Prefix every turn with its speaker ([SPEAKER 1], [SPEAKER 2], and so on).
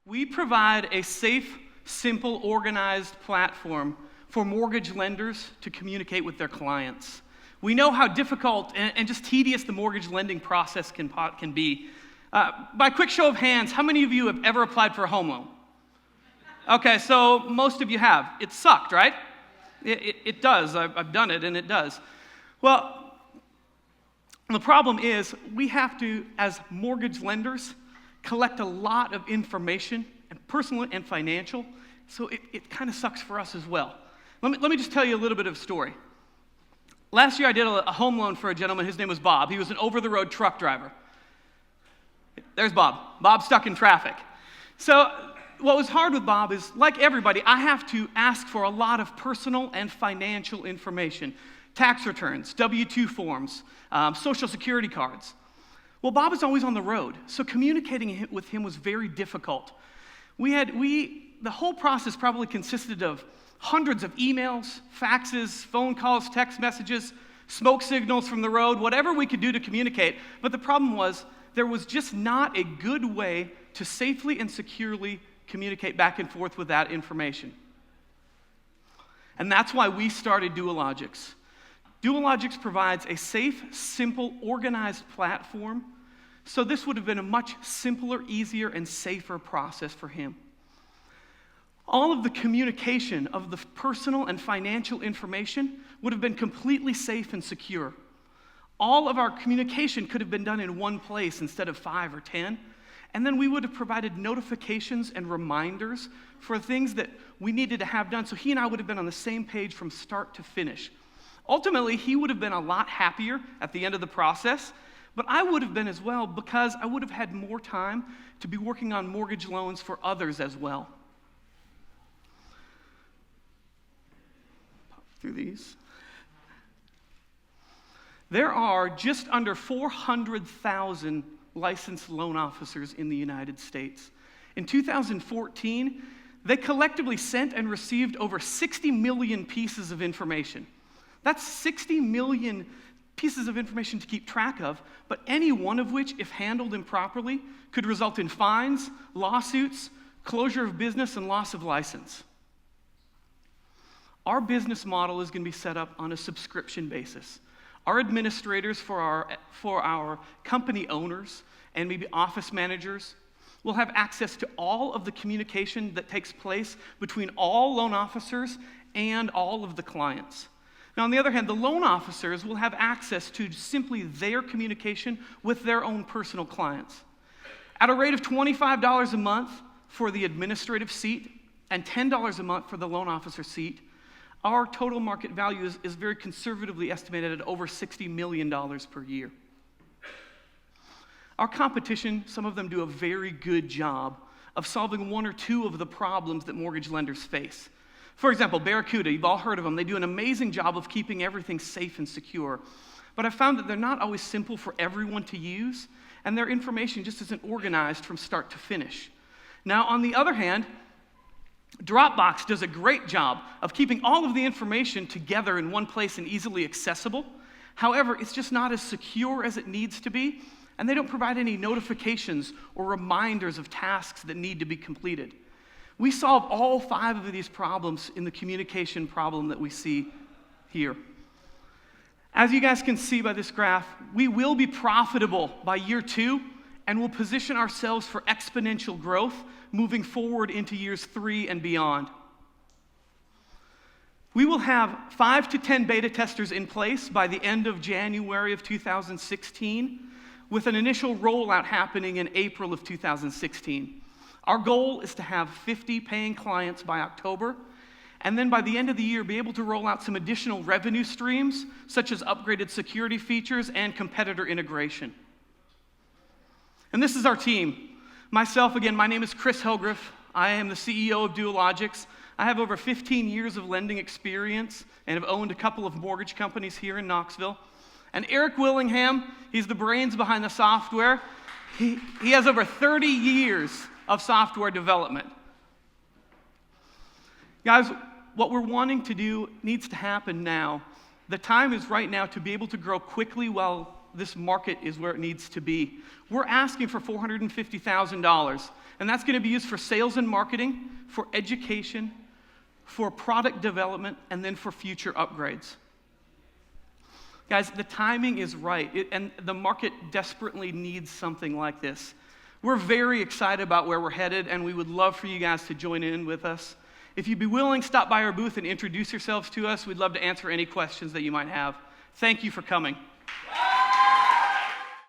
[SPEAKER 1] We provide a safe, simple, organized platform for mortgage lenders to communicate with their clients. We know how difficult and just tedious the mortgage lending process can be. By quick show of hands, how many of you have ever applied for a home loan? Okay, so most of you have. It sucked, right? It does. I've done it, and it does. Well, the problem is we have to, as mortgage lenders, collect a lot of information, and personal and financial, so it kind of sucks for us as well. Let me just tell you a little bit of a story. Last year I did a home loan for a gentleman. His name was Bob. He was an over-the-road truck driver. There's Bob. Bob's stuck in traffic. So what was hard with Bob is, like everybody, I have to ask for a lot of personal and financial information. Tax returns, W-2 forms, Social Security cards. Well, Bob is always on the road, so communicating with him was very difficult. The whole process probably consisted of hundreds of emails, faxes, phone calls, text messages, smoke signals from the road, whatever we could do to communicate. But the problem was there was just not a good way to safely and securely communicate back and forth with that information. And that's why we started DuoLogix. DuoLogix provides a safe, simple, organized platform, so this would have been a much simpler, easier, and safer process for him. All of the communication of the personal and financial information would have been completely safe and secure. All of our communication could have been done in one place instead of 5 or 10, and then we would have provided notifications and reminders for things that we needed to have done, so he and I would have been on the same page from start to finish. Ultimately, he would have been a lot happier at the end of the process, but I would have been as well, because I would have had more time to be working on mortgage loans for others as well. Pop through these. There are just under 400,000 licensed loan officers in the United States. In 2014, they collectively sent and received over 60 million pieces of information. That's 60 million pieces of information to keep track of, but any one of which, if handled improperly, could result in fines, lawsuits, closure of business, and loss of license. Our business model is going to be set up on a subscription basis. Our administrators for our company owners and maybe office managers will have access to all of the communication that takes place between all loan officers and all of the clients. Now, on the other hand, the loan officers will have access to simply their communication with their own personal clients. At a rate of $25 a month for the administrative seat and $10 a month for the loan officer seat, our total market value is very conservatively estimated at over $60 million per year. Our competition, some of them do a very good job of solving one or two of the problems that mortgage lenders face. For example, Barracuda, you've all heard of them. They do an amazing job of keeping everything safe and secure. But I found that they're not always simple for everyone to use, and their information just isn't organized from start to finish. Now, on the other hand, Dropbox does a great job of keeping all of the information together in one place and easily accessible. However, it's just not as secure as it needs to be, and they don't provide any notifications or reminders of tasks that need to be completed. We solve all 5 of these problems in the communication problem that we see here. As you guys can see by this graph, we will be profitable by year 2, and will position ourselves for exponential growth moving forward into years 3 and beyond. We will have 5 to 10 beta testers in place by the end of January of 2016, with an initial rollout happening in April of 2016. Our goal is to have 50 paying clients by October, and then by the end of the year, be able to roll out some additional revenue streams, such as upgraded security features and competitor integration. And this is our team. Myself, again, my name is Chris Hillgriff. I am the CEO of DuoLogix. I have over 15 years of lending experience and have owned a couple of mortgage companies here in Knoxville. And Eric Willingham, he's the brains behind the software. He has over 30 years of software development. Guys, what we're wanting to do needs to happen now. The time is right now to be able to grow quickly while this market is where it needs to be. We're asking for $450,000. And that's going to be used for sales and marketing, for education, for product development, and then for future upgrades. Guys, the timing is right, and the market desperately needs something like this. We're very excited about where we're headed, and we would love for you guys to join in with us. If you'd be willing, stop by our booth and introduce yourselves to us. We'd love to answer any questions that you might have. Thank you for coming.